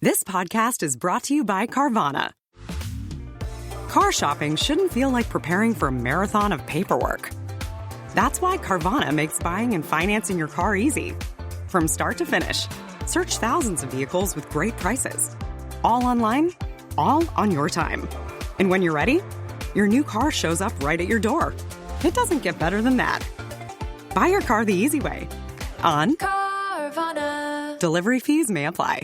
This podcast is brought to you by Carvana. Car shopping shouldn't feel like preparing for a marathon of paperwork. That's why Carvana makes buying and financing your car easy. From start to finish, search thousands of vehicles with great prices. All online, all on your time. And when you're ready, your new car shows up right at your door. It doesn't get better than that. Buy your car the easy way. On Carvana. Delivery fees may apply.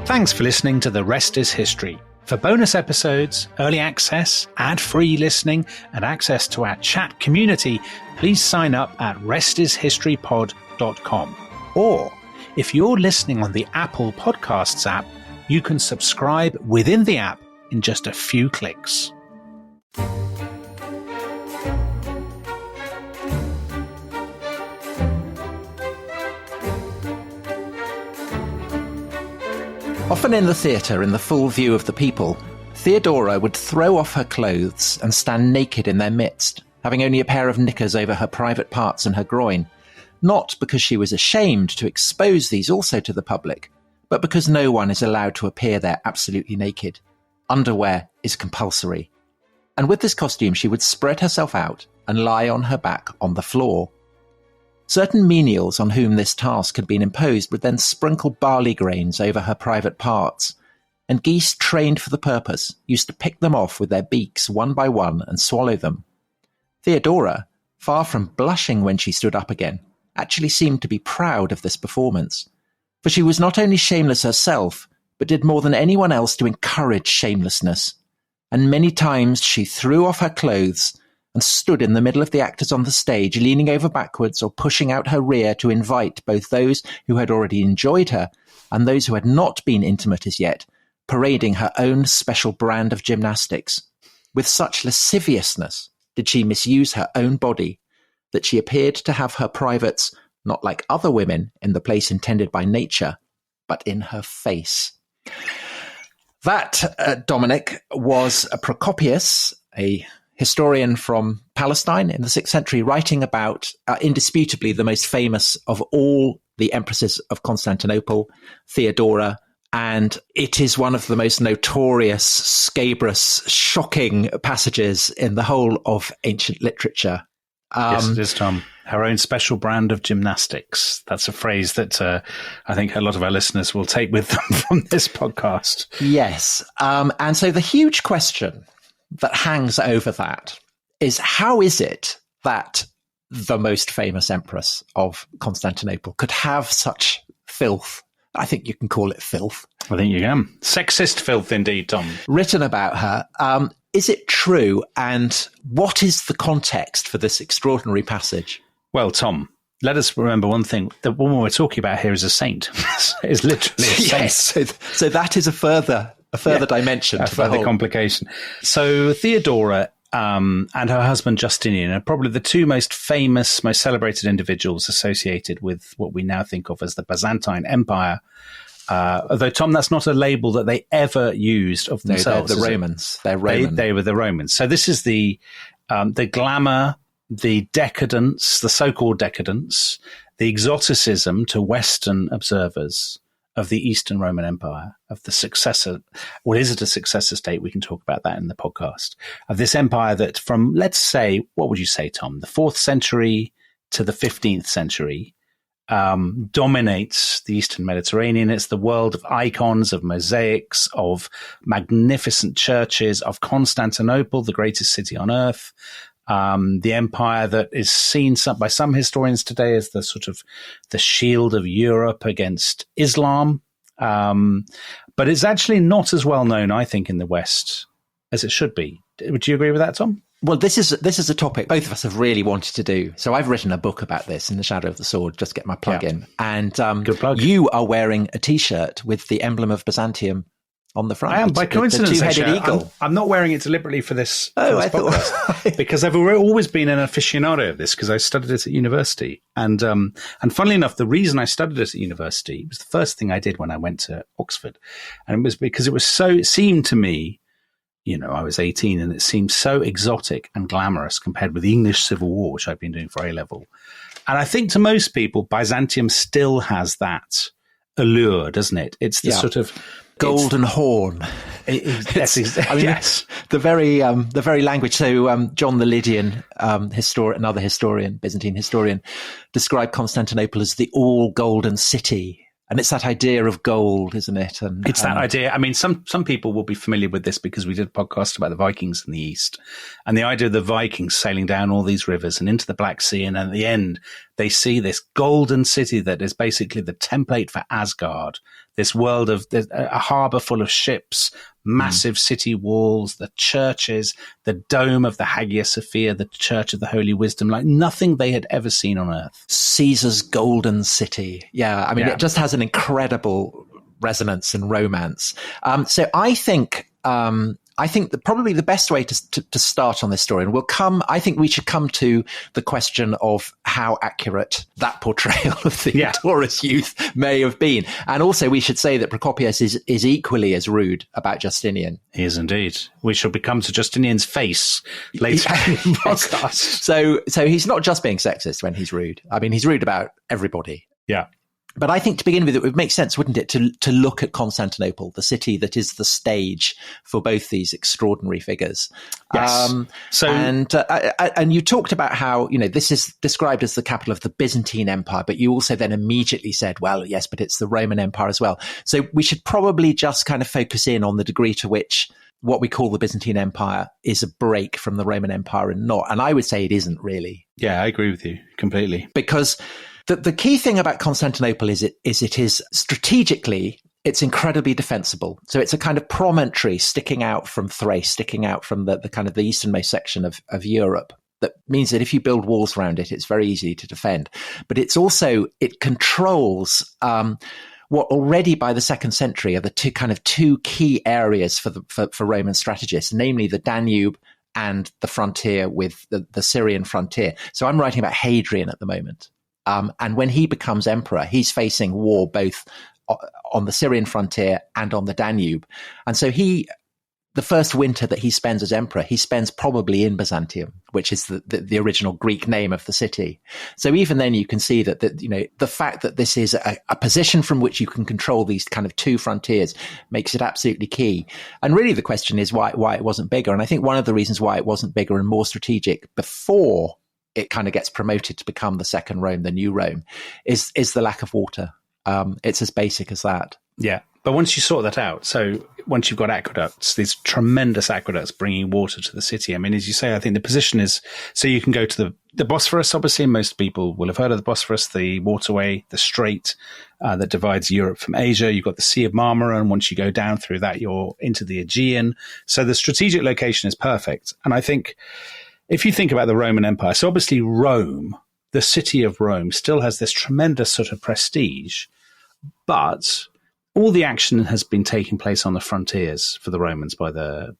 Thanks for listening to The Rest is History. For bonus episodes, early access, ad-free listening, and access to our chat community, please sign up at restishistorypod.com. Or, if you're listening on the Apple Podcasts app, you can subscribe within the app in just a few clicks. Often in the theatre, in the full view of the people, Theodora would throw off her clothes and stand naked in their midst, having only a pair of knickers over her private parts and her groin, not because she was ashamed to expose these also to the public, but because no one is allowed to appear there absolutely naked. Underwear is compulsory. And with this costume, she would spread herself out and lie on her back on the floor. Certain menials on whom this task had been imposed would then sprinkle barley grains over her private parts, and geese trained for the purpose used to pick them off with their beaks one by one and swallow them. Theodora, far from blushing when she stood up again, actually seemed to be proud of this performance, for she was not only shameless herself, but did more than anyone else to encourage shamelessness, and many times she threw off her clothes and stood in the middle of the actors on the stage, leaning over backwards or pushing out her rear to invite both those who had already enjoyed her and those who had not been intimate as yet, parading her own special brand of gymnastics. With such lasciviousness did she misuse her own body that she appeared to have her privates not like other women in the place intended by nature, but in her face. That, Dominic, was Procopius, a historian from Palestine in the 6th century, writing about indisputably the most famous of all the empresses of Constantinople, Theodora, and it is one of the most notorious, scabrous, shocking passages in the whole of ancient literature. Yes, it is, Tom. Her own special brand of gymnastics. That's a phrase that I think a lot of our listeners will take with them from this podcast. Yes. And so the huge question that hangs over that is, how is it that the most famous empress of Constantinople could have such filth? I think you can call it filth. I think you can. Sexist filth indeed, Tom. Written about her. Is it true? And what is the context for this extraordinary passage? Well, Tom, let us remember one thing. The woman we're talking about here is a saint. Is literally a saint. Yes, so that is a further dimension. A further complication. So Theodora and her husband Justinian are probably the two most famous, most celebrated individuals associated with what we now think of as the Byzantine Empire. Although, Tom, that's not a label that they ever used of themselves. No, they're the Romans. They're Roman. They were the Romans. So this is the glamour, the decadence, the so-called decadence, the exoticism to Western observers of the Eastern Roman Empire, of the successor, or is it a successor state? We can talk about that in the podcast, of this empire that from, let's say, what would you say, Tom, the 4th century to the 15th century, dominates the Eastern Mediterranean. It's the world of icons, of mosaics, of magnificent churches, of Constantinople, the greatest city on earth. The empire that is seen by some historians today as the sort of the shield of Europe against Islam. But it's actually not as well known, I think, in the West as it should be. Would you agree with that, Tom? Well, this is a topic both of us have really wanted to do. So I've written a book about this, In the Shadow of the Sword, just to get my plug in. And good plug. You are wearing a T-shirt with the emblem of Byzantium on the front. I am, by coincidence. The two-headed eagle. I'm not wearing it deliberately for this, I podcast, because I've always been an aficionado of this, because I studied it at university. And funnily enough, the reason I studied it at university was the first thing I did when I went to Oxford. And it was because it seemed to me, I was 18 and it seemed so exotic and glamorous compared with the English Civil War, which I'd been doing for A-level. And I think to most people, Byzantium still has that allure, doesn't it? It's the sort of golden horn. Yes. The very language. So John the Lydian, another historian, Byzantine historian, described Constantinople as the all golden city. And it's that idea of gold, isn't it? And it's that idea. I mean, some people will be familiar with this because we did a podcast about the Vikings in the East, and the idea of the Vikings sailing down all these rivers and into the Black Sea, and at the end they see this golden city that is basically the template for Asgard. This world of a harbour full of ships, massive city walls, the churches, the dome of the Hagia Sophia, the Church of the Holy Wisdom, like nothing they had ever seen on Earth. Caesar's golden city. Yeah, I mean, it just has an incredible resonance and romance. So I think that probably the best way to start on this story, and I think we should come to the question of how accurate that portrayal of Theodora's youth may have been. And also we should say that Procopius is equally as rude about Justinian. He is indeed. We shall become to Justinian's face later in the podcast. So he's not just being sexist when he's rude. I mean, he's rude about everybody. Yeah. But I think to begin with, it would make sense, wouldn't it, to look at Constantinople, the city that is the stage for both these extraordinary figures. Yes. And you talked about how, this is described as the capital of the Byzantine Empire, but you also then immediately said, well, yes, but it's the Roman Empire as well. So we should probably just kind of focus in on the degree to which what we call the Byzantine Empire is a break from the Roman Empire and not. And I would say it isn't really. Yeah, I agree with you completely. Because the key thing about Constantinople is it is strategically, it's incredibly defensible. So it's a kind of promontory sticking out from Thrace, sticking out from the kind of the easternmost section of Europe. That means that if you build walls around it, it's very easy to defend. But it controls what already by the 2nd century are the two key areas for Roman strategists, namely the Danube and the frontier with the Syrian frontier. So I'm writing about Hadrian at the moment. And when he becomes emperor, he's facing war both on the Syrian frontier and on the Danube. And so the first winter that he spends as emperor, he spends probably in Byzantium, which is the original Greek name of the city. So even then you can see that the fact that this is a position from which you can control these kind of two frontiers makes it absolutely key. And really the question is why it wasn't bigger. And I think one of the reasons why it wasn't bigger and more strategic before it kind of gets promoted to become the second Rome, the new Rome, is the lack of water. It's as basic as that. Yeah. But once you sort that out, so once you've got aqueducts, these tremendous aqueducts bringing water to the city. I mean, as you say, I think the position is, so you can go to the Bosphorus, obviously, most people will have heard of the Bosphorus, the waterway, the strait that divides Europe from Asia. You've got the Sea of Marmara, and once you go down through that, you're into the Aegean. So the strategic location is perfect. And I think if you think about the Roman Empire, so obviously Rome, the city of Rome, still has this tremendous sort of prestige, but all the action has been taking place on the frontiers for the Romans by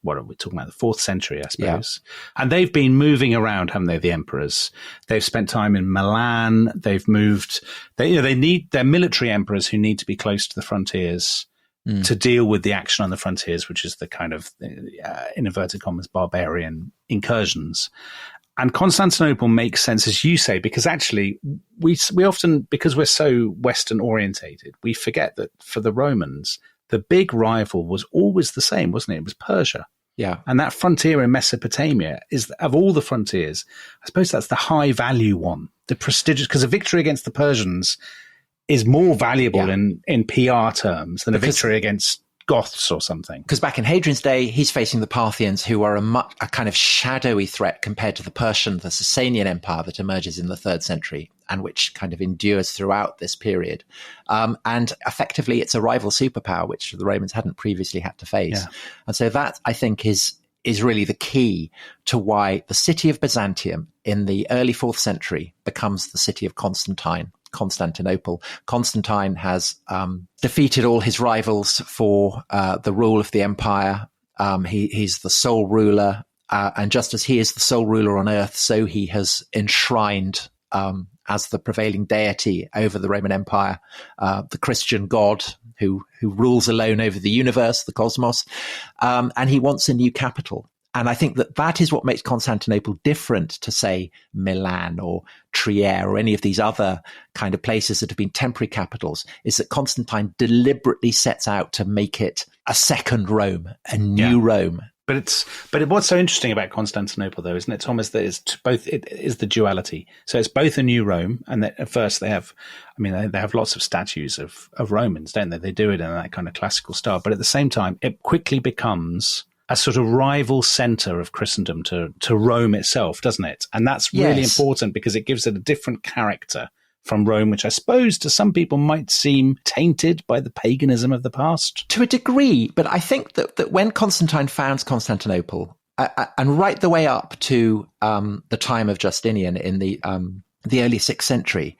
what are we talking about, the 4th century, I suppose. Yeah. And they've been moving around, haven't they, the emperors? They've spent time in Milan. They've moved. They need their military emperors who need to be close to the frontiers to deal with the action on the frontiers, which is the kind of, in inverted commas, barbarian incursions. And Constantinople makes sense, as you say, because actually we often, because we're so Western orientated, we forget that for the Romans, the big rival was always the same, wasn't it? It was Persia. Yeah. And that frontier in Mesopotamia is, of all the frontiers, I suppose that's the high value one, the prestigious, because a victory against the Persians is more valuable in PR terms than a victory against Goths or something. Because back in Hadrian's day, he's facing the Parthians, who are a kind of shadowy threat compared to the Sasanian Empire that emerges in the 3rd century and which kind of endures throughout this period. And effectively, it's a rival superpower, which the Romans hadn't previously had to face. Yeah. And so that, I think, is really the key to why the city of Byzantium in the early 4th century becomes the city of Constantinople. Constantine has defeated all his rivals for the rule of the empire. He's the sole ruler. And just as he is the sole ruler on earth, so he has enshrined as the prevailing deity over the Roman Empire, the Christian God who rules alone over the universe, the cosmos. And he wants a new capital. And I think that is what makes Constantinople different to, say, Milan or Trier or any of these other kind of places that have been temporary capitals, is that Constantine deliberately sets out to make it a second Rome, a new Rome. But what's so interesting about Constantinople, though, isn't it, Tom, is that it is the duality. So it's both a new Rome, and that at first they have lots of statues of Romans, don't they? They do it in that kind of classical style. But at the same time, it quickly becomes a sort of rival center of Christendom to Rome itself, doesn't it? And that's really important because it gives it a different character from Rome, which I suppose to some people might seem tainted by the paganism of the past. To a degree, but I think that when Constantine founds Constantinople, and right the way up to the time of Justinian in the early 6th century,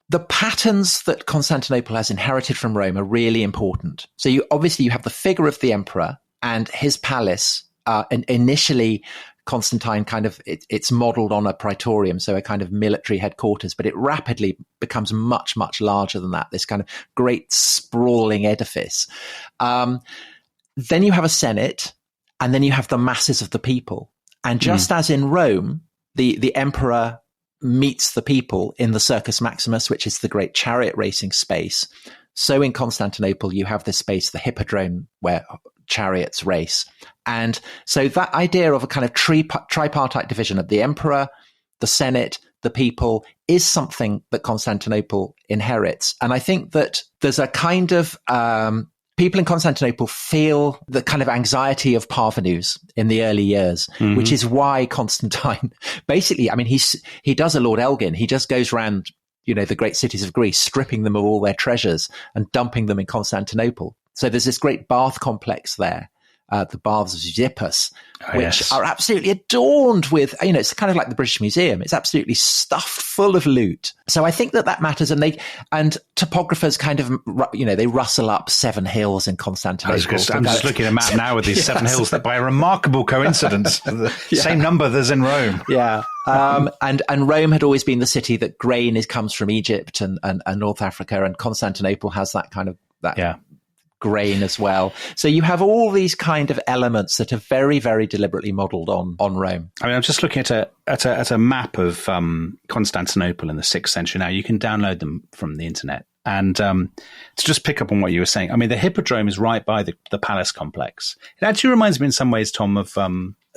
the patterns that Constantinople has inherited from Rome are really important. So you have the figure of the emperor and his palace, and initially Constantine it's modeled on a praetorium, so a kind of military headquarters, but it rapidly becomes much, much larger than that, this kind of great sprawling edifice. Then you have a Senate, and then you have the masses of the people. And just as in Rome, the emperor meets the people in the Circus Maximus, which is the great chariot racing space. So in Constantinople, you have this space, the Hippodrome, where chariots race. And so that idea of a kind of tripartite division of the emperor, the Senate, the people is something that Constantinople inherits. And I think that there's a kind of people in Constantinople feel the kind of anxiety of parvenus in the early years, which is why Constantine basically, he does a Lord Elgin. He just goes around, the great cities of Greece, stripping them of all their treasures and dumping them in Constantinople. So there's this great bath complex there, the baths of Xipus, which are absolutely adorned with, it's kind of like the British Museum. It's absolutely stuffed full of loot. So I think that matters. And topographers kind of, they rustle up 7 hills in Constantinople. I'm just looking at a map now with these 7 hills that by a remarkable coincidence, the same number there's in Rome. Yeah. And Rome had always been the city that grain comes from Egypt and North Africa, and Constantinople has that kind of, grain as well. So you have all these kind of elements that are very, very deliberately modeled on Rome. I'm just looking at a map of Constantinople in the 6th century. Now you can download them from the internet. And to just pick up on what you were saying, the Hippodrome is right by the palace complex. It actually reminds me in some ways, Tom, of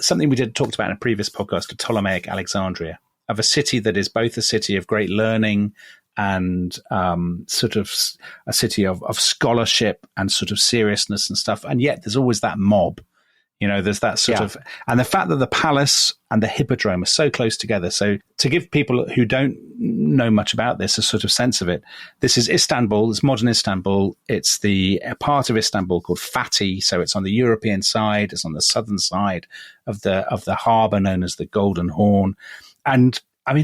something we talked about in a previous podcast, of Ptolemaic Alexandria, of a city that is both a city of great learning and sort of a city of scholarship and sort of seriousness and stuff. And yet there's always that mob, there's that sort of, and the fact that the palace and the Hippodrome are so close together. So to give people who don't know much about this a sort of sense of it, this is Istanbul, it's modern Istanbul. It's a part of Istanbul called Fatih. So it's on the European side, it's on the southern side of the harbour known as the Golden Horn. And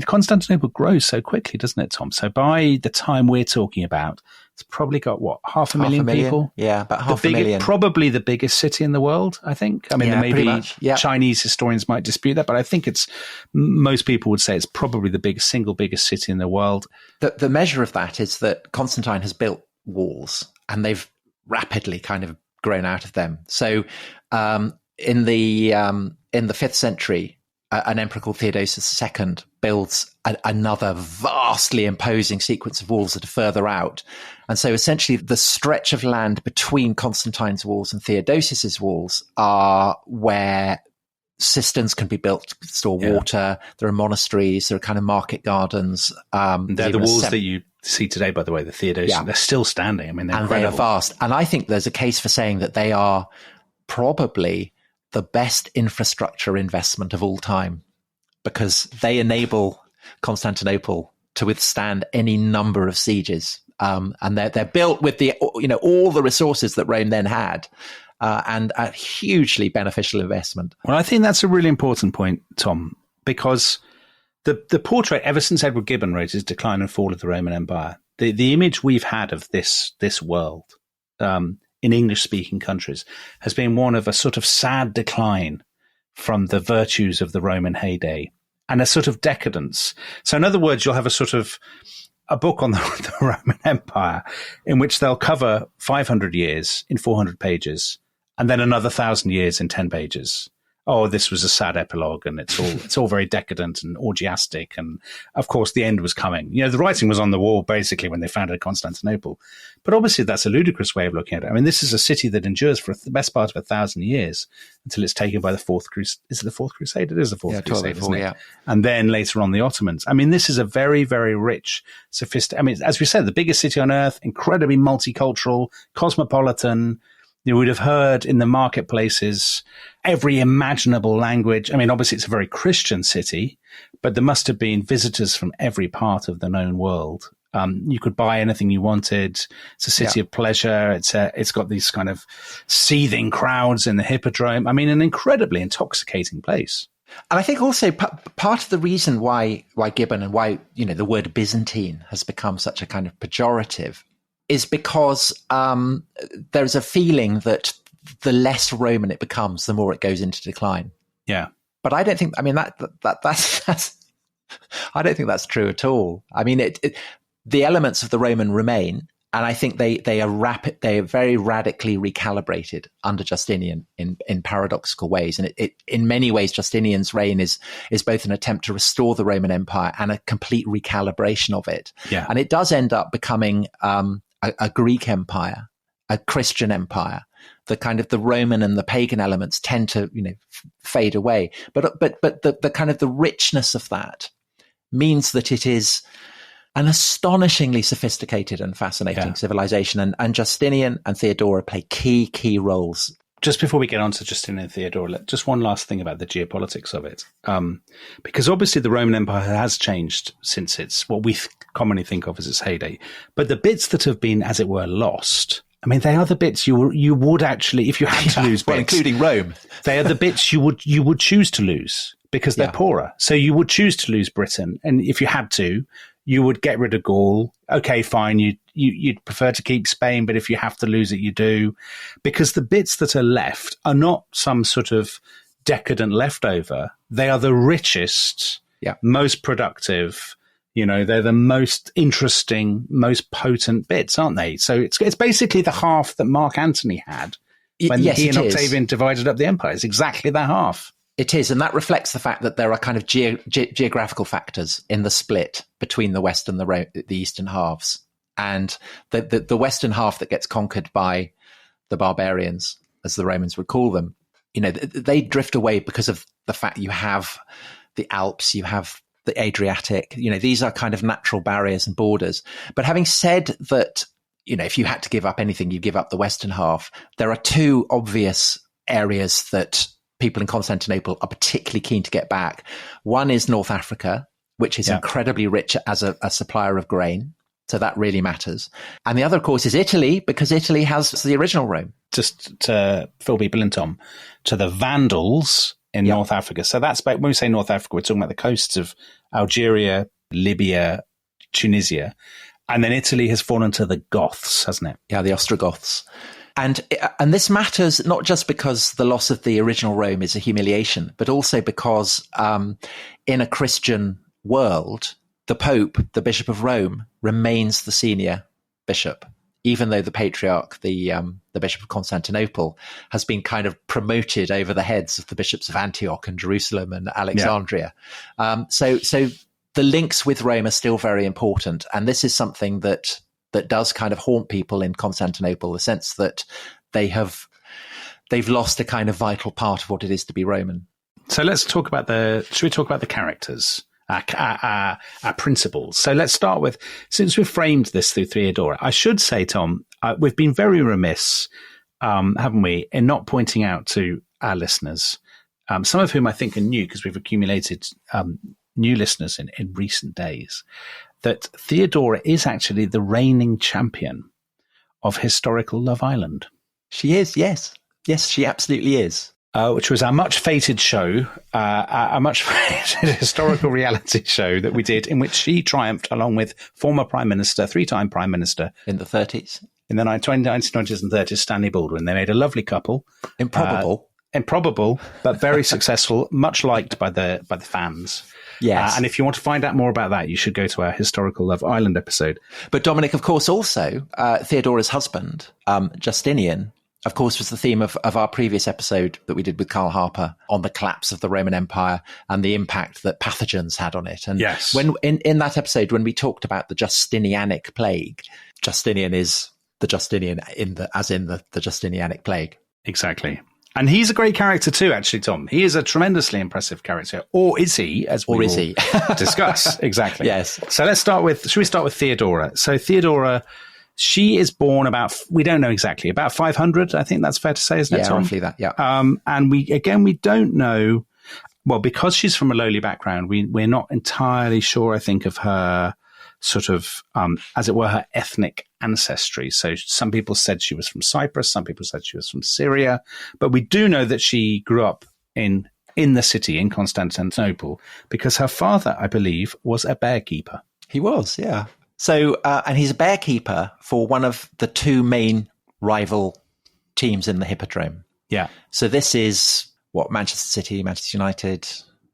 Constantinople grows so quickly, doesn't it, Tom? So by the time we're talking about, it's probably got, half a million people? Yeah, about half a million. Probably the biggest city in the world, I think. Maybe Chinese historians might dispute that, but I think most people would say it's probably the single biggest city in the world. The measure of that is that Constantine has built walls, and they've rapidly kind of grown out of them. So in the 5th century, an emperor called Theodosius II builds another vastly imposing sequence of walls that are further out. And so essentially the stretch of land between Constantine's walls and Theodosius's walls are where cisterns can be built to store water. There are monasteries, there are kind of market gardens. They're the walls that you see today, by the way, the Theodosian. They're still standing. They're incredible. They are vast. And I think there's a case for saying that they are probably the best infrastructure investment of all time, because they enable Constantinople to withstand any number of sieges. And they're built with all the resources that Rome then had, and a hugely beneficial investment. Well, I think that's a really important point, Tom, because the portrait, ever since Edward Gibbon wrote his Decline and Fall of the Roman Empire, the image we've had of this world, in English-speaking countries, has been one of a sort of sad decline from the virtues of the Roman heyday and a sort of decadence. So in other words, you'll have a book on the Roman Empire in which they'll cover 500 years in 400 pages and then another 1,000 years in 10 pages. oh, this was a sad epilogue and it's all very decadent and orgiastic. And of course, the end was coming. You know, the writing was on the wall basically when they founded Constantinople. But obviously, that's a ludicrous way of looking at it. I mean, this is a city that endures for the best part of 1,000 years until it's taken by the Fourth Crusade. Is it the Fourth Crusade? It is the Fourth Crusade, isn't it? Yeah. And then later on, the Ottomans. I mean, this is a very, very rich, sophisticated. I mean, as we said, the biggest city on earth, incredibly multicultural, cosmopolitan. You would have heard in the marketplaces every imaginable language. I mean, obviously, it's a very Christian city, but there must have been visitors from every part of the known world. You could buy anything you wanted. It's a city of pleasure. It's got these kind of seething crowds in the hippodrome. I mean, an incredibly intoxicating place. And I think also part of the reason why Gibbon and why, you know, the word Byzantine has become such a kind of pejorative is because there's a feeling that the less Roman it becomes, the more it goes into decline. Yeah. But I don't think, I mean, that's I don't think that's true at all. I mean, the elements of the Roman remain, and I think they are very radically recalibrated under Justinian in paradoxical ways. And it in many ways, Justinian's reign is both an attempt to restore the Roman Empire and a complete recalibration of it. Yeah. And it does end up becoming a Greek empire, a Christian empire. The kind of the Roman and the pagan elements tend to, you know, fade away. But the kind of the richness of that means that it is an astonishingly sophisticated and fascinating civilization. And Justinian and Theodora play key roles. Just before we get on to Justinian and Theodora, just one last thing about the geopolitics of it. Because obviously the Roman Empire has changed since it's what we commonly think of as its heyday. But the bits that have been, as it were, lost, I mean, they are the bits you would actually, if you had to lose bits. Including Rome. They are the bits you would choose to lose because they're poorer. So you would choose to lose Britain. And if you had to, you would get rid of Gaul. Okay, fine. You'd prefer to keep Spain, but if you have to lose it, you do. Because the bits that are left are not some sort of decadent leftover. They are the richest, most productive. You know, they're the most interesting, most potent bits, aren't they? So it's basically the half that Mark Antony had when he and Octavian divided up the empire. It's exactly that half. It is, and that reflects the fact that there are kind of geographical factors in the split between the West and the Eastern halves. And the Western half that gets conquered by the barbarians, as the Romans would call them, you know, they drift away because of the fact you have the Alps, you have the Adriatic, you know, these are kind of natural barriers and borders. But having said that, you know, if you had to give up anything, you give up the Western half. There are two obvious areas that people in Constantinople are particularly keen to get back. One is North Africa, which is incredibly rich as a supplier of grain. So that really matters. And the other, of course, is Italy, because Italy has the original Rome. Just to fill people in, Tom, to the Vandals in North Africa. So that's, when we say North Africa, we're talking about the coasts of Algeria, Libya, Tunisia. And then Italy has fallen to the Goths, hasn't it? Yeah, the Ostrogoths. And this matters not just because the loss of the original Rome is a humiliation, but also because in a Christian world, the Pope, the Bishop of Rome, remains the senior bishop, even though the Patriarch, the Bishop of Constantinople, has been kind of promoted over the heads of the bishops of Antioch and Jerusalem and Alexandria. So the links with Rome are still very important. And this is something that does kind of haunt people in Constantinople, the sense that they've lost a kind of vital part of what it is to be Roman. So let's talk about should we talk about the characters? Our principles. So let's start with, since we've framed this through Theodora, I should say, Tom, we've been very remiss, haven't we, in not pointing out to our listeners, some of whom I think are new because we've accumulated new listeners in recent days, that Theodora is actually the reigning champion of historical Love Island. She is, yes. Yes, she absolutely is. Which was our much fated show, a much fated historical reality show that we did, in which she triumphed along with former Prime Minister, three-time Prime Minister. In the 30s. In the 1920s and 30s, Stanley Baldwin. They made a lovely couple. Improbable, but very successful, much liked by the fans. Yes. And if you want to find out more about that, you should go to our Historical Love Island episode. But Dominic, of course, also, Theodora's husband, Justinian, of course, was the theme of our previous episode that we did with Karl Harper on the collapse of the Roman Empire and the impact that pathogens had on it. And yes. when in that episode, when we talked about the Justinianic plague, Justinian is the Justinian as in the Justinianic plague. Exactly. And he's a great character too, actually, Tom. He is a tremendously impressive character. Or is he, as we will discuss? Exactly. Yes. So should we start with Theodora? So Theodora, she is born we don't know exactly, about 500, I think that's fair to say, isn't it, Tom? Yeah, roughly that, yeah. And we don't know, well, because she's from a lowly background, we're not entirely sure, I think, of her sort of, as it were, her ethnic ancestry. So some people said she was from Cyprus, some people said she was from Syria, but we do know that she grew up in the city, in Constantinople, because her father, I believe, was a bearkeeper. He was, yeah. So, and he's a bearkeeper for one of the two main rival teams in the Hippodrome. Yeah. So this is, Manchester City, Manchester United.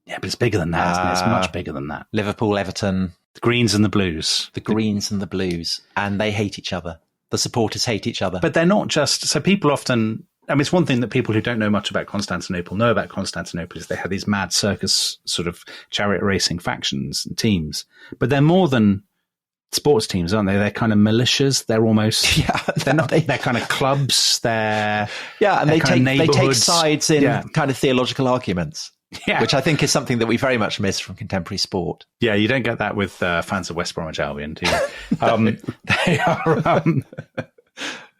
Yeah, but it's bigger than that, isn't it? It's much bigger than that. Liverpool, Everton. The Greens and the Blues. The Greens and the Blues. And they hate each other. The supporters hate each other. But they're not just... So people often... I mean, it's one thing that people who don't know much about Constantinople know about Constantinople is they had these mad circus sort of chariot racing factions and teams. But they're more than sports teams, aren't they? They're kind of militias. They're almost... Yeah. They're kind of clubs. And they take sides in kind of theological arguments. Yeah. Which I think is something that we very much miss from contemporary sport. Yeah, you don't get that with fans of West Bromwich Albion, do you? They are...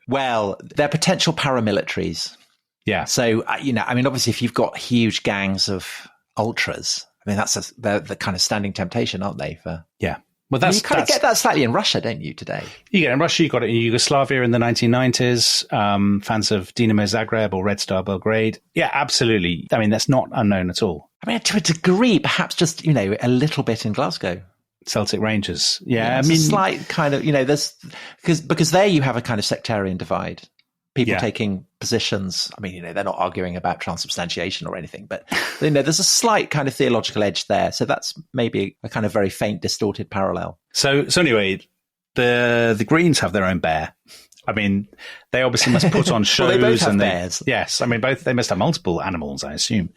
Well, they're potential paramilitaries. Yeah. So, obviously, if you've got huge gangs of ultras, they're the kind of standing temptation, aren't they? Yeah. Well, you kind of get that slightly in Russia, don't you, today? You get it in Russia, you got it in Yugoslavia in the 1990s, fans of Dinamo Zagreb or Red Star Belgrade. Yeah, absolutely. I mean, that's not unknown at all. I mean, to a degree, perhaps just, a little bit in Glasgow. Celtic Rangers. Yeah, I mean, a slight kind of, there's, because there you have a kind of sectarian divide. People taking positions. I mean, they're not arguing about transubstantiation or anything, but there's a slight kind of theological edge there. So that's maybe a kind of very faint, distorted parallel. So anyway, the Greens have their own bear. I mean, they obviously must put on shows. Well, they both have bears. Yes, I mean, they must have multiple animals, I assume.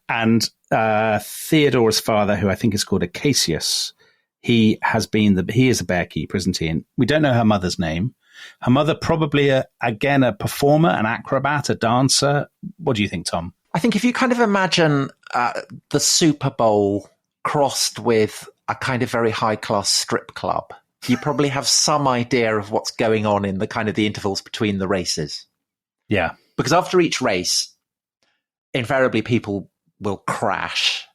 And Theodora's father, who I think is called Acacius, he is a bearkeeper, isn't he? And we don't know her mother's name. Her mother probably, a performer, an acrobat, a dancer. What do you think, Tom? I think if you kind of imagine the Super Bowl crossed with a kind of very high-class strip club, you probably have some idea of what's going on in the kind of the intervals between the races. Yeah. Because after each race, invariably people will crash,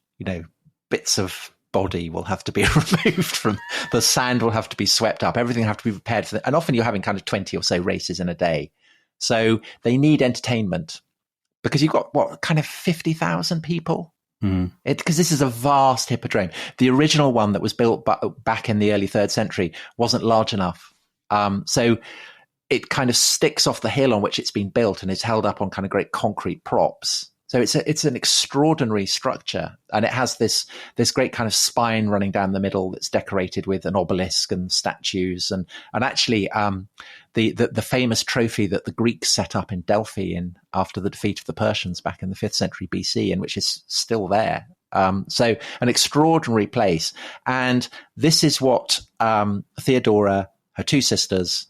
bits of body will have to be removed from the sand, will have to be swept up, everything will have to be prepared for that. And often you're having kind of 20 or so races in a day. So they need entertainment because you've got kind of 50,000 people. Because this is a vast hippodrome. The original one that was built back in the early 3rd century wasn't large enough. So it kind of sticks off the hill on which it's been built and is held up on kind of great concrete props. So it's an extraordinary structure, and it has this great kind of spine running down the middle that's decorated with an obelisk and statues, and actually the famous trophy that the Greeks set up in Delphi after the defeat of the Persians back in the 5th century BC, and which is still there. So an extraordinary place, and this is what Theodora, her two sisters,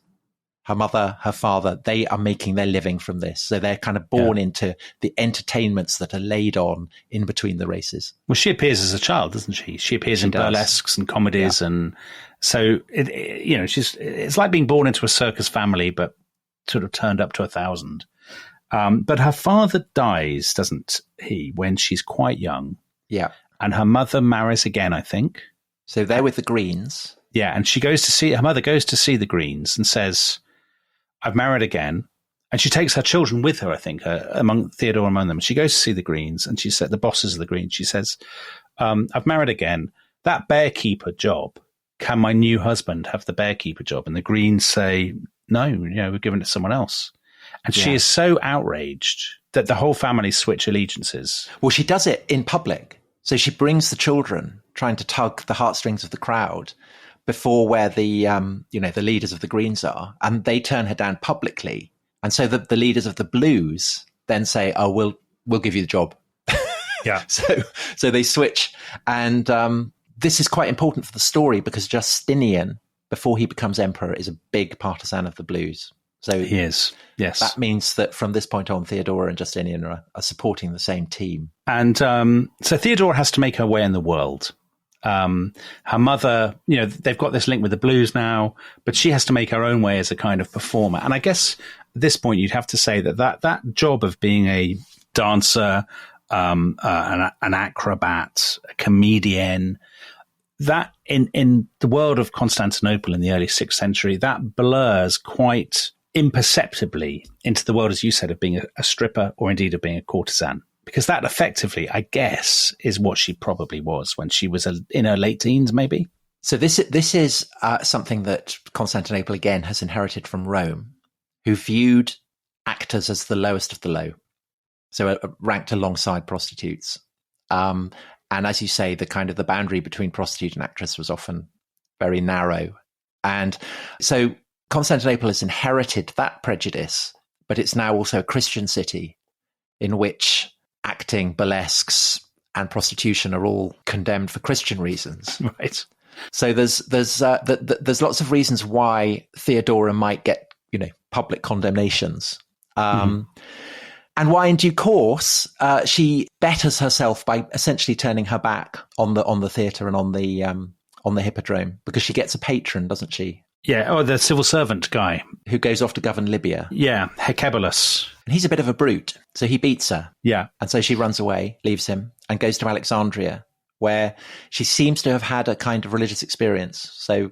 her mother, her father, they are making their living from this. So they're kind of born into the entertainments that are laid on in between the races. Well, she appears as a child, doesn't she? She appears in burlesques and comedies. Yeah. And so, it's like being born into a circus family, but sort of turned up to 1,000. But her father dies, doesn't he, when she's quite young? Yeah. And her mother marries again, I think. So they're with the Greens. Yeah. And her mother goes to see the Greens and says, I've married again. And she takes her children with her, I think, Theodora among them. She goes to see the Greens, and she said, the bosses of the Greens, she says, I've married again. That bearkeeper job, can my new husband have the bearkeeper job? And the Greens say, no, we're giving it to someone else. And she is so outraged that the whole family switch allegiances. Well, she does it in public. So she brings the children, trying to tug the heartstrings of the crowd before where the leaders of the Greens are, and they turn her down publicly And so the leaders of the Blues then say, oh, we'll give you the job. Yeah. So they switch. And this is quite important for the story because Justinian, before he becomes emperor, is a big partisan of the Blues. So he is, yes. That means that from this point on, Theodora and Justinian are supporting the same team. And so Theodora has to make her way in the world. Her mother, they've got this link with the Blues now, but she has to make her own way as a kind of performer. And I guess at this point, you'd have to say that job of being a dancer, an acrobat, a comedian, that in the world of Constantinople in the early 6th century, that blurs quite imperceptibly into the world, as you said, of being a stripper or indeed of being a courtesan. Because that effectively, I guess, is what she probably was when she was in her late teens, maybe. So this is something that Constantinople, again, has inherited from Rome, who viewed actors as the lowest of the low. So ranked alongside prostitutes. And as you say, the boundary between prostitute and actress was often very narrow. And so Constantinople has inherited that prejudice, but it's now also a Christian city in which acting, burlesques, and prostitution are all condemned for Christian reasons. Right. So there's lots of reasons why Theodora might get public condemnations, and why in due course she betters herself by essentially turning her back on the theatre and on the hippodrome, because she gets a patron, doesn't she? Yeah, the civil servant guy. Who goes off to govern Libya. Yeah, Hecebulus. And he's a bit of a brute, so he beats her. Yeah. And so she runs away, leaves him, and goes to Alexandria, where she seems to have had a kind of religious experience. So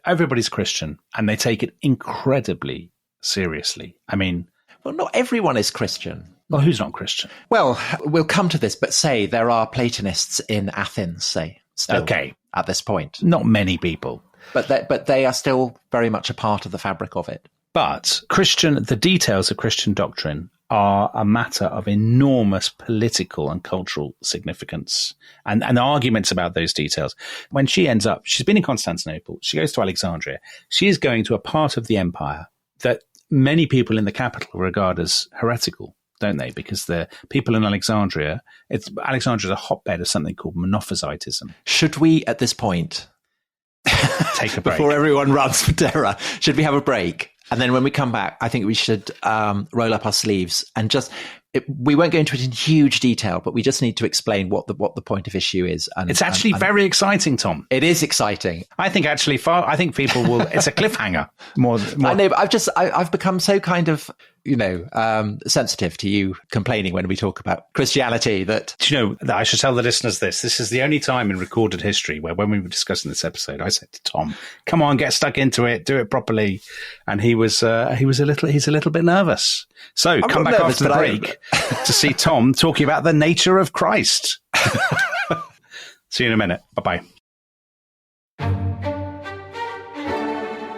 everybody's Christian, and they take it incredibly seriously. I mean... Well, not everyone is Christian. Well, who's not Christian? Well, we'll come to this, but say there are Platonists in Athens, say, still, okay, at this point. Not many people. But they are still very much a part of the fabric of it. But the details of Christian doctrine are a matter of enormous political and cultural significance, and arguments about those details. When she's been in Constantinople, she goes to Alexandria. She is going to a part of the empire that many people in the capital regard as heretical, don't they? Because the people in Alexandria is a hotbed of something called Monophysitism. Should we, at this point, take a break before everyone runs for terror? Should we have a break? And then when we come back, I think we should roll up our sleeves and we won't go into it in huge detail, but we just need to explain what the point of issue is. And it's actually very exciting, Tom. It is exciting. I think people will. It's a cliffhanger more. I know, but I've become so kind of sensitive to you complaining when we talk about Christianity that... Do you know that I should tell the listeners this? This is the only time in recorded history where, when we were discussing this episode, I said to Tom, "Come on, get stuck into it, do it properly," and he's a little bit nervous. So come back after the break to see Tom talking about the nature of Christ. See you in a minute. Bye-bye.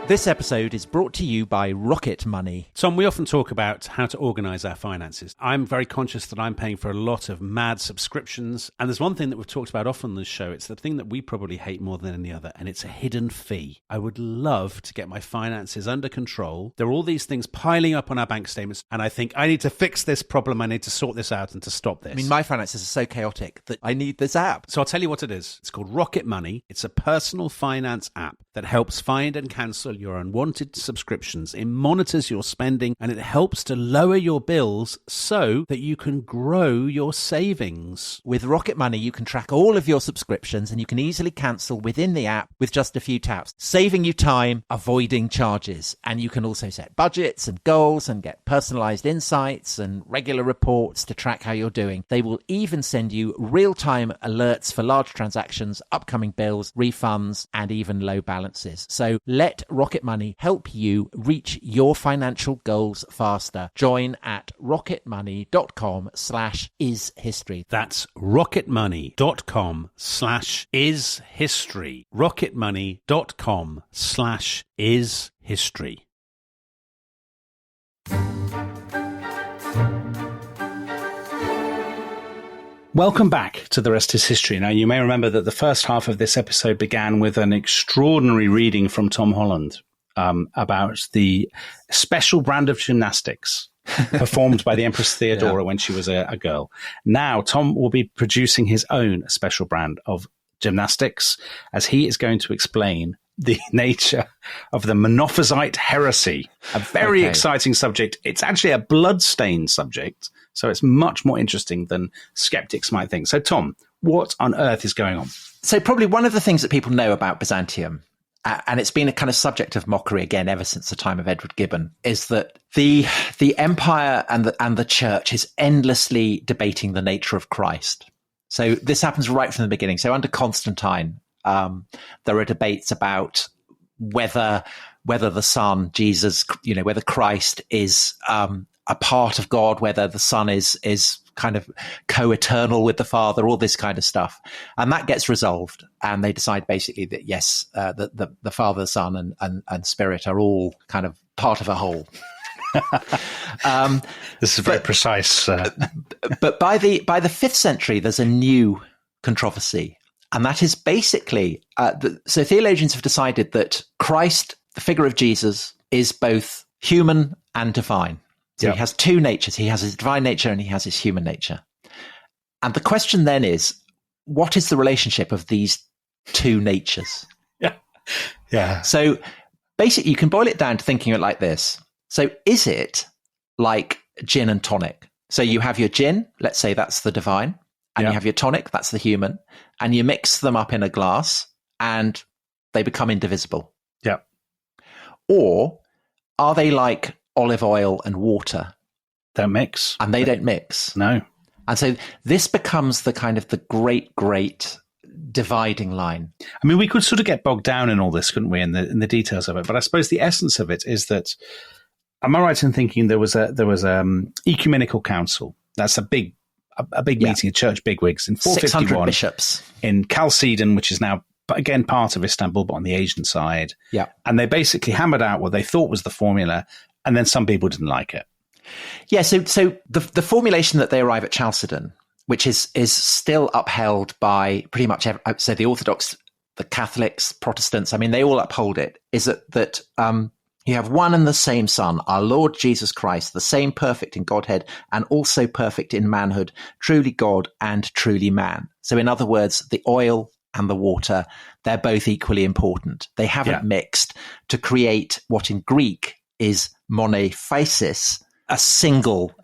This episode is brought to you by Rocket Money. Tom, we often talk about how to organise our finances. I'm very conscious that I'm paying for a lot of mad subscriptions. And there's one thing that we've talked about often on this show. It's the thing that we probably hate more than any other, and it's a hidden fee. I would love to get my finances under control. There are all these things piling up on our bank statements, and I think I need to fix this problem. I need to sort this out and to stop this. I mean, my finances are so chaotic that I need this app. So I'll tell you what it is. It's called Rocket Money. It's a personal finance app that helps find and cancel your unwanted subscriptions. It monitors your spending, and it helps to lower your bills so that you can grow your savings. With Rocket Money, you can track all of your subscriptions, and you can easily cancel within the app with just a few taps, saving you time, avoiding charges. And you can also set budgets and goals and get personalized insights and regular reports to track how you're doing. They will even send you real-time alerts for large transactions, upcoming bills, refunds, and even low balances. So let Rocket Money help you reach your financial goals faster. Join at rocketmoney.com/ishistory. That's rocketmoney.com/ishistory. rocketmoney.com/ishistory. Welcome back to The Rest is History. Now, you may remember that the first half of this episode began with an extraordinary reading from Tom Holland about the special brand of gymnastics performed by the Empress Theodora when she was a girl. Now, Tom will be producing his own special brand of gymnastics, as he is going to explain the nature of the Monophysite heresy, a very exciting subject. It's actually a blood-stained subject, so it's much more interesting than skeptics might think. So, Tom, what on earth is going on? So probably one of the things that people know about Byzantium, and it's been a kind of subject of mockery again ever since the time of Edward Gibbon, is that the empire and the church is endlessly debating the nature of Christ. So this happens right from the beginning. So under Constantine, there are debates about whether the Son, Jesus, whether Christ is a part of God, whether the Son is kind of co-eternal with the Father, all this kind of stuff. And that gets resolved. And they decide basically that, yes, the Father, Son, and Spirit are all kind of part of a whole. This is very precise. But by the 5th century, there's a new controversy. And that is basically, so theologians have decided that Christ, the figure of Jesus, is both human and divine. So he has two natures. He has his divine nature and he has his human nature. And the question then is, what is the relationship of these two natures? Yeah. So basically, you can boil it down to thinking it like this. So is it like gin and tonic? So you have your gin, let's say that's the divine, and you have your tonic, that's the human, and you mix them up in a glass and they become indivisible. Yeah. Or are they like olive oil and water? Don't mix. And they don't mix. No. And so this becomes the kind of the great dividing line. I mean, we could sort of get bogged down in all this, couldn't we, in the details of it? But I suppose the essence of it is that, am I right in thinking there was ecumenical council? That's a big meeting of church bigwigs in 451. 600 bishops. In Chalcedon, which is now, again, part of Istanbul, but on the Asian side. Yeah. And they basically hammered out what they thought was the formula, and then some people didn't like it. Yeah, so the formulation that they arrive at Chalcedon, which is still upheld by pretty much so the Orthodox, the Catholics, Protestants, I mean, they all uphold it, is that you have one and the same Son, our Lord Jesus Christ, the same perfect in Godhead and also perfect in manhood, truly God and truly man. So in other words, the oil and the water, they're both equally important. They haven't mixed to create what in Greek is monophysis, a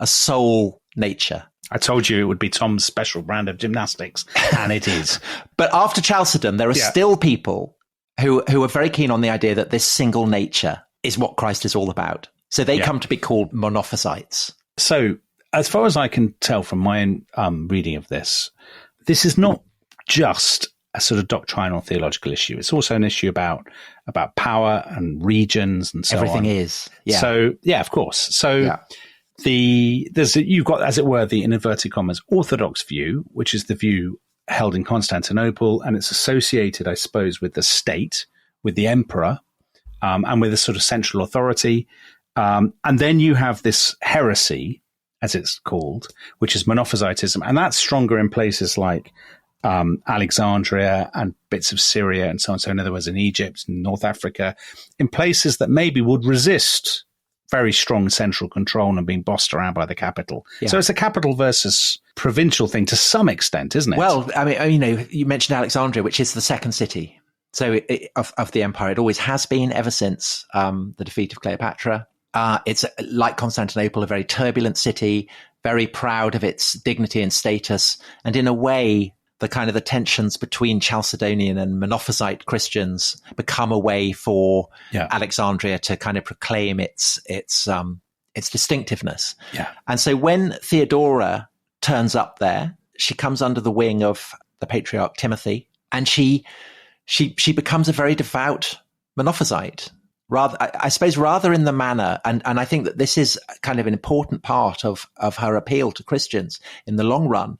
sole nature. I told you it would be Tom's special brand of gymnastics, and it is. But after Chalcedon, there are still people who are very keen on the idea that this single nature is what Christ is all about. So they come to be called monophysites. So as far as I can tell from my own reading of this, this is not just a sort of doctrinal theological issue. It's also an issue about power and regions and so Everything on. is. Yeah. So, of course. So you've got, as it were, the, in inverted commas, orthodox view, which is the view held in Constantinople, and it's associated, I suppose, with the state, with the emperor, and with a sort of central authority. And then you have this heresy, as it's called, which is Monophysitism, and that's stronger in places like Alexandria and bits of Syria and so on. So in other words, in Egypt and North Africa, in places that maybe would resist very strong central control and being bossed around by the capital. Yeah. So it's a capital versus provincial thing to some extent, isn't it? Well, I mean, you mentioned Alexandria, which is the second city. So of the empire, it always has been ever since the defeat of Cleopatra. It's like Constantinople, a very turbulent city, very proud of its dignity and status. And in a way, the kind of the tensions between Chalcedonian and Monophysite Christians become a way for Alexandria to kind of proclaim its distinctiveness. Yeah. And so when Theodora turns up there, she comes under the wing of the patriarch Timothy, and she becomes a very devout Monophysite. Rather in the manner, and I think that this is kind of an important part of her appeal to Christians in the long run,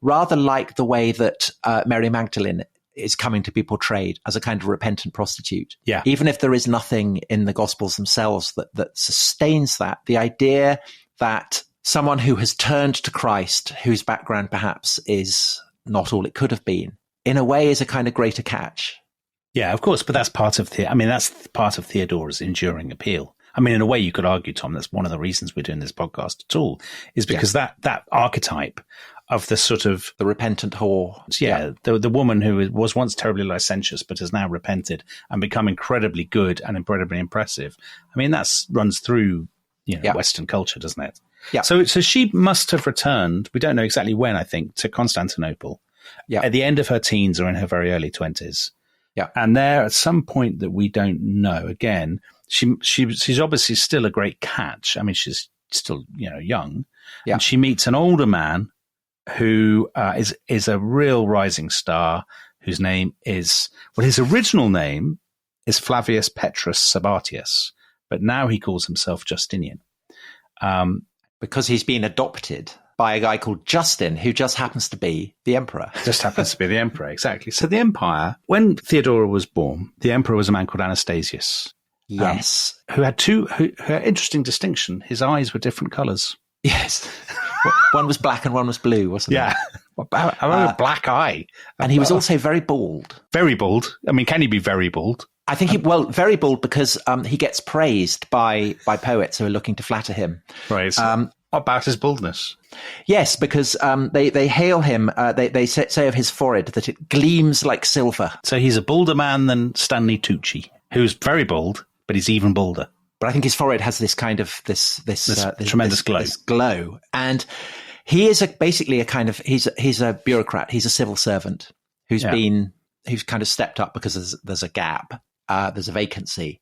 rather like the way that Mary Magdalene is coming to be portrayed as a kind of repentant prostitute. Yeah. Even if there is nothing in the Gospels themselves that sustains that, the idea that someone who has turned to Christ, whose background perhaps is not all it could have been, in a way is a kind of greater catch. Yeah, of course, but that's part of Theodora's enduring appeal. I mean, in a way, you could argue, Tom, that's one of the reasons we're doing this podcast at all, is because that archetype of the sort of the repentant whore, the woman who was once terribly licentious but has now repented and become incredibly good and incredibly impressive. I mean, that runs through Western culture, doesn't it? Yeah. So she must have returned. We don't know exactly when. I think to Constantinople. Yeah. At the end of her teens or in her very early 20s. Yeah. And there, at some point that we don't know, again, she's obviously still a great catch. I mean, she's still, young. Yeah. And she meets an older man who is a real rising star, whose name is, his original name is Flavius Petrus Sabatius, but now he calls himself Justinian. Because he's been adopted by a guy called Justin, who just happens to be the emperor. Just happens to be the emperor, exactly. So the empire, when Theodora was born, the emperor was a man called Anastasius. Yes. Who had interesting distinction. His eyes were different colours. Yes. One was black and one was blue, wasn't it? Yeah. A black eye. And he was also very bald. Very bald. I mean, can he be very bald? I think very bald because he gets praised by poets who are looking to flatter him. Right. About his baldness? Yes, because they hail him. They say of his forehead that it gleams like silver. So he's a balder man than Stanley Tucci, who's very bald, but he's even balder. But I think his forehead has this kind of this tremendous glow. This glow, and he is basically a kind of he's a bureaucrat. He's a civil servant who's kind of stepped up because there's a gap. There's a vacancy.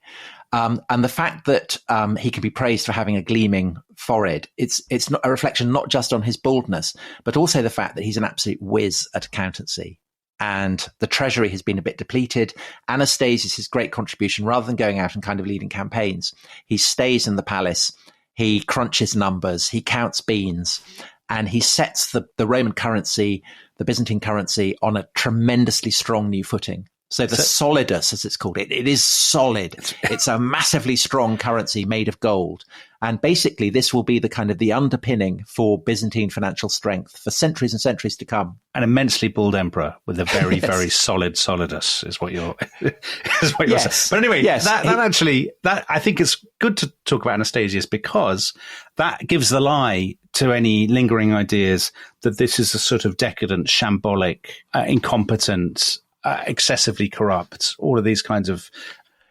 And the fact that he can be praised for having a gleaming forehead, it's not a reflection not just on his baldness, but also the fact that he's an absolute whiz at accountancy. And the treasury has been a bit depleted. Anastasius' great contribution, rather than going out and kind of leading campaigns, he stays in the palace, he crunches numbers, he counts beans, and he sets the Roman currency, the Byzantine currency, on a tremendously strong new footing. So the solidus, as it's called, it is solid. It's a massively strong currency made of gold. And basically, this will be the kind of the underpinning for Byzantine financial strength for centuries and centuries to come. An immensely bald emperor with a very, very solid solidus is what you're saying. But anyway, that I think it's good to talk about Anastasius because that gives the lie to any lingering ideas that this is a sort of decadent, shambolic, incompetent, excessively corrupt, all of these kinds of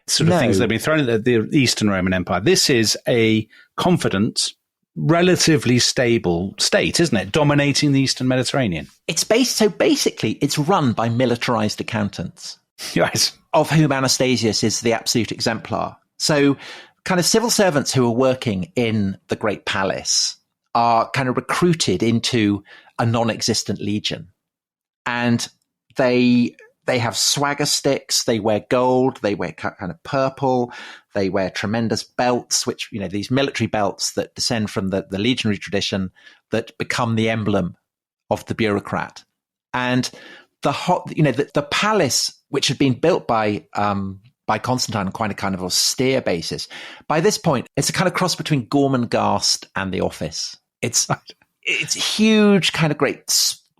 sort of things that have been thrown at the Eastern Roman Empire. This is a confident, relatively stable state, isn't it? Dominating the Eastern Mediterranean. Basically, it's run by militarized accountants. Yes. Of whom Anastasius is the absolute exemplar. So kind of civil servants who are working in the Great Palace are kind of recruited into a non-existent legion. And they have swagger sticks, they wear gold, they wear kind of purple, they wear tremendous belts, which, these military belts that descend from the legionary tradition that become the emblem of the bureaucrat. And the palace, which had been built by Constantine on quite a kind of austere basis, by this point, it's a kind of cross between Gormenghast and the office. It's huge, kind of great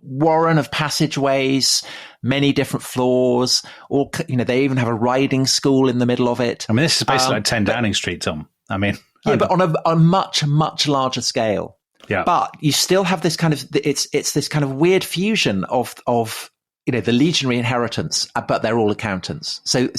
warren of passageways, many different floors. All they even have a riding school in the middle of it. I mean, this is basically like 10 Downing Street, Tom. I mean, but on a much, much larger scale. Yeah. But you still have this kind of it's this kind of weird fusion of the legionary inheritance, but they're all accountants. So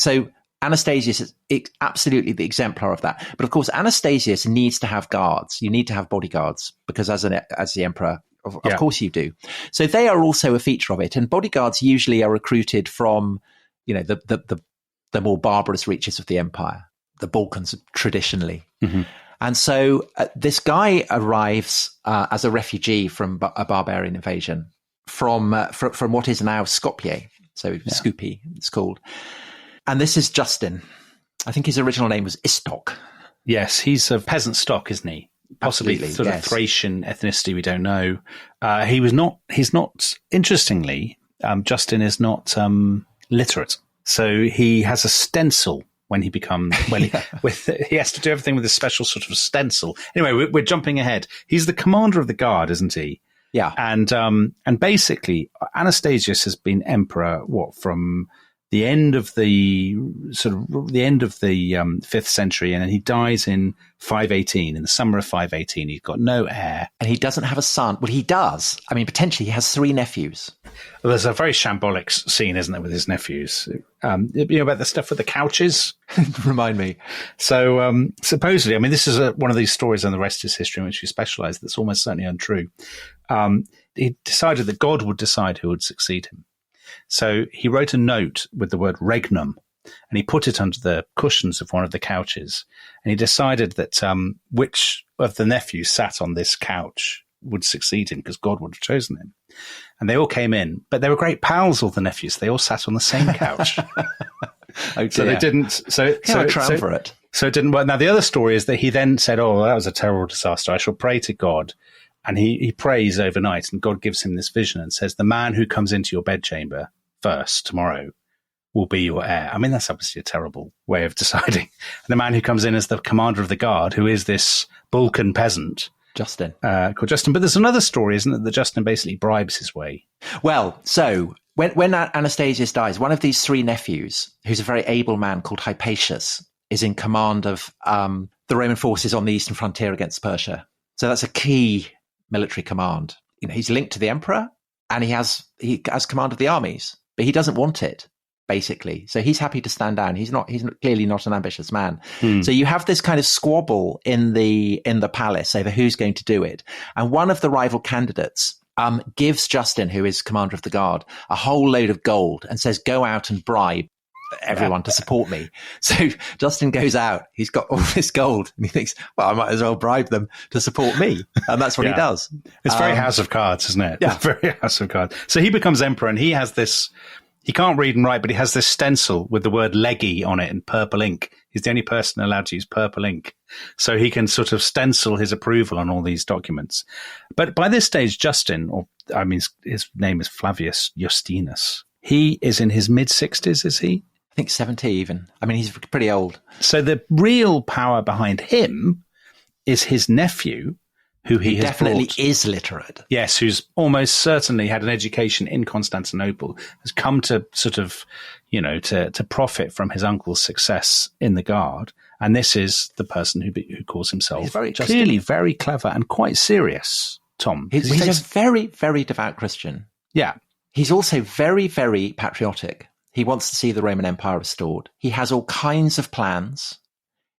Anastasius is absolutely the exemplar of that. But of course, Anastasius needs to have guards. You need to have bodyguards because as the emperor. Of course you do. So they are also a feature of it. And bodyguards usually are recruited from, the more barbarous reaches of the empire, the Balkans traditionally. Mm-hmm. And so this guy arrives as a refugee from a barbarian invasion from what is now Skopje. So Skopje, it's called. And this is Justin. I think his original name was Istok. Yes, he's of peasant stock, isn't he? Possibly sort of Thracian ethnicity, we don't know. He's not, interestingly, Justin is not literate. So he has a stencil when he becomes, he has to do everything with a special sort of stencil. Anyway, we're jumping ahead. He's the commander of the guard, isn't he? Yeah. And basically, Anastasius has been emperor, from the end of the 5th century, and then he dies in 518, in the summer of 518. He's got no heir. And he doesn't have a son. Well, he does. I mean, potentially he has 3 nephews. Well, there's a very shambolic scene, isn't there, with his nephews? About the stuff with the couches? Remind me. So supposedly, I mean, this is one of these stories, and the rest is history in which we specialise, that's almost certainly untrue. He decided that God would decide who would succeed him. So he wrote a note with the word regnum, and he put it under the cushions of one of the couches. And he decided that which of the nephews sat on this couch would succeed him, because God would have chosen him. And they all came in, but they were great pals, all the nephews. They all sat on the same couch. Oh, dear. So they didn't. So triumvirate. So it didn't work. Now, the other story is that he then said, "Oh, that was a terrible disaster. I shall pray to God." And he prays overnight, and God gives him this vision and says, "The man who comes into your bedchamber first tomorrow will be your heir." I mean, that's obviously a terrible way of deciding. And the man who comes in as the commander of the guard, who is this Balkan peasant, Justin. Called Justin. But there's another story, isn't it, that Justin basically bribes his way? Well, so when Anastasius dies, one of these 3 nephews, who's a very able man called Hypatius, is in command of the Roman forces on the eastern frontier against Persia. So that's a key military command. You know, he's linked to the emperor, and he has command of the armies, but he doesn't want it, basically. So he's happy to stand down. He's clearly not an ambitious man. So you have this kind of squabble in the palace over who's going to do it. And one of the rival candidates gives Justin, who is commander of the guard, a whole load of gold and says, "Go out and bribe everyone to support me." So Justin goes out, he's got all this gold, and he thinks, well, I might as well bribe them to support me. And that's what he does. It's very House of Cards, isn't it? Yeah. It's very House of Cards. So he becomes emperor, and he has this, he can't read and write, but he has this stencil with the word legi on it in purple ink. He's the only person allowed to use purple ink. So he can sort of stencil his approval on all these documents. But by this stage, Justin, his name is Flavius Justinus, he is in his mid-60s, is he? I think 70 even. I mean, he's pretty old. So the real power behind him is his nephew, who he has definitely brought, is literate. Yes, who's almost certainly had an education in Constantinople, has come to sort of, to profit from his uncle's success in the guard. And this is the person who calls himself clearly very clever and quite serious, Tom. He's a very, very devout Christian. Yeah. He's also very, very patriotic. He wants to see the Roman Empire restored. He has all kinds of plans.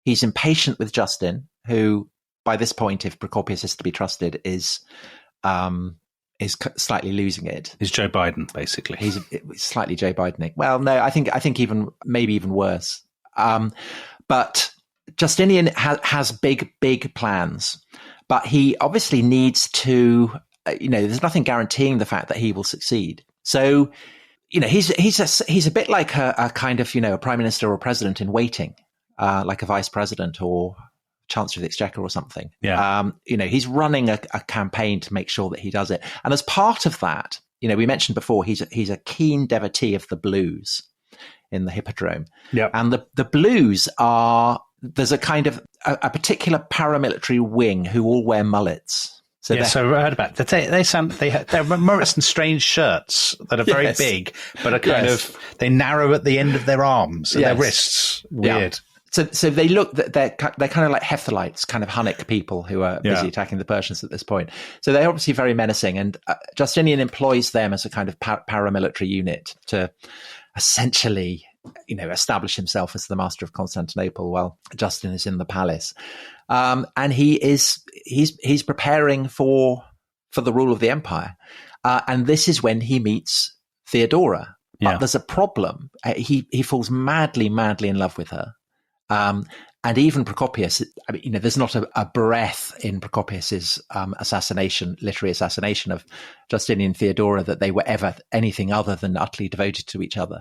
He's impatient with Justin, who, by this point, if Procopius is to be trusted, is slightly losing it. He's Joe Biden, basically. He's slightly Joe Biden-y. Well, no, I think maybe even worse. But Justinian has big plans, but he obviously needs to. There's nothing guaranteeing the fact that he will succeed. So, he's a bit like a kind of a prime minister or president in waiting, like a vice president or Chancellor of the Exchequer or something. Yeah. He's running a campaign to make sure that he does it. And as part of that, we mentioned before, he's a keen devotee of the blues in the Hippodrome. Yeah. And the blues there's a kind of a particular paramilitary wing who all wear mullets. So I heard about that. They're mullets and strange shirts that are very big, but are kind of, they narrow at the end of their arms and their wrists. Weird. Yeah. So they look, they're kind of like Hephthalites, kind of Hunnic people who are busy attacking the Persians at this point. So they're obviously very menacing, and Justinian employs them as a kind of paramilitary unit to essentially, establish himself as the master of Constantinople while Justin is in the palace. And he's preparing for the rule of the empire. And this is when he meets Theodora. But there's a problem. He falls madly in love with her. And even Procopius, there's not a breath in Procopius's literary assassination of Justinian and Theodora that they were ever anything other than utterly devoted to each other.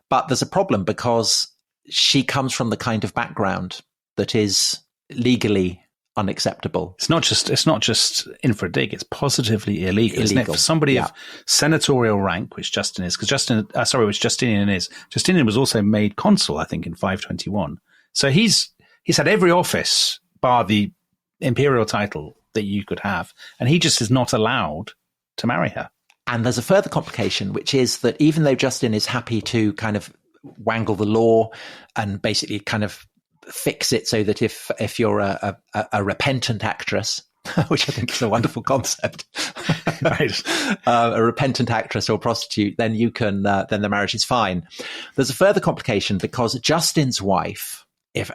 But there's a problem because she comes from the kind of background that is legally unacceptable. It's not just in for a dig. It's positively illegal, isn't it? For somebody of senatorial rank, which Justinian is. Justinian was also made consul, I think, in 521. So he's had every office bar the imperial title that you could have, and he just is not allowed to marry her. And there's a further complication, which is that even though Justin is happy to kind of wangle the law and basically kind of fix it so that if you're a repentant actress, which I think is a wonderful concept, Right. A repentant actress or prostitute, then you can then the marriage is fine. There's a further complication because Justin's wife, if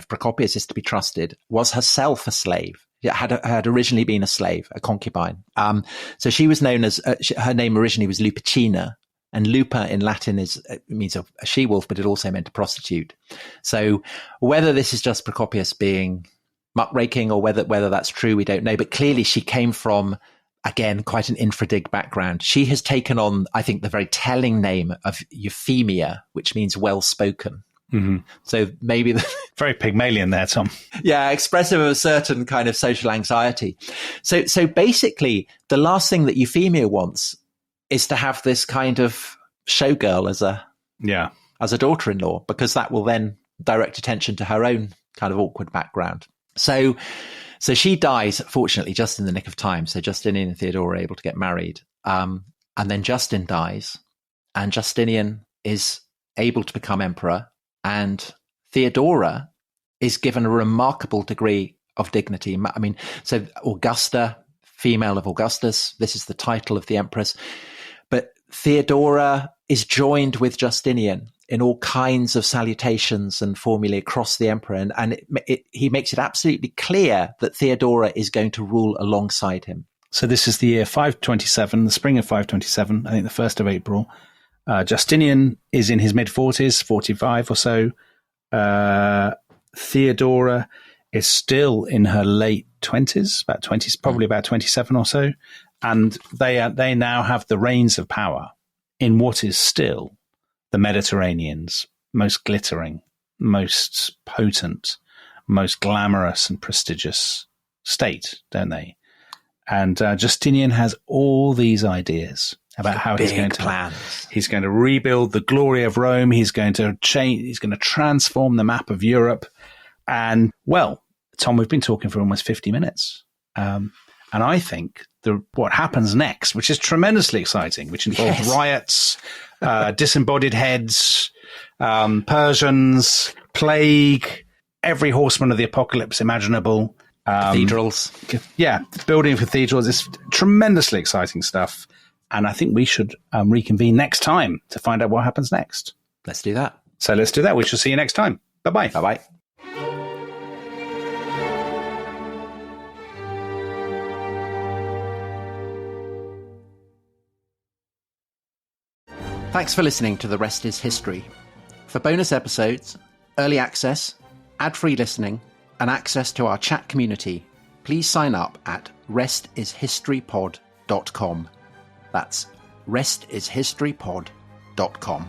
Procopius is to be trusted, was herself a slave. Had originally been a slave, a concubine. So she was known as her name originally was Lupicina, and lupa in Latin means a she-wolf, but it also meant a prostitute. So whether this is just Procopius being muckraking or whether that's true, we don't know. But clearly she came from, again, quite an infradig background. She has taken on, I think, the very telling name of Euphemia, which means well-spoken. Mm-hmm. So maybe Very Pygmalion there, Tom. Yeah, expressive of a certain kind of social anxiety. So basically, the last thing that Euphemia wants is to have this kind of showgirl as a daughter-in-law, because that will then direct attention to her own kind of awkward background. So she dies, fortunately, just in the nick of time. So Justinian and Theodora are able to get married. And then Justin dies, and Justinian is able to become emperor, and Theodora is given a remarkable degree of dignity. I mean, so Augusta, female of Augustus, this is the title of the empress. But Theodora is joined with Justinian in all kinds of salutations and formulae across the emperor. And he makes it absolutely clear that Theodora is going to rule alongside him. So this is the year 527, the spring of 527, I think the 1st of April. Justinian is in his mid-40s, 45 or so. Theodora is still in her late 20s, about 20s, probably about 27 or so. And they now have the reins of power in what is still the Mediterranean's most glittering, most potent, most glamorous and prestigious state, don't they? And Justinian has all these ideas about how he's going to rebuild the glory of Rome. He's going to change. He's going to transform the map of Europe. And well, Tom, we've been talking for almost 50 minutes. And I think what happens next, which is tremendously exciting, which involves riots, disembodied heads, Persians, plague, every horseman of the apocalypse imaginable. Cathedrals. Yeah, building cathedrals. It's tremendously exciting stuff. And I think we should reconvene next time to find out what happens next. Let's do that. So let's do that. We shall see you next time. Bye-bye. Bye-bye. Thanks for listening to The Rest is History. For bonus episodes, early access, ad-free listening, and access to our chat community, please sign up at restishistorypod.com. That's restishistorypod.com.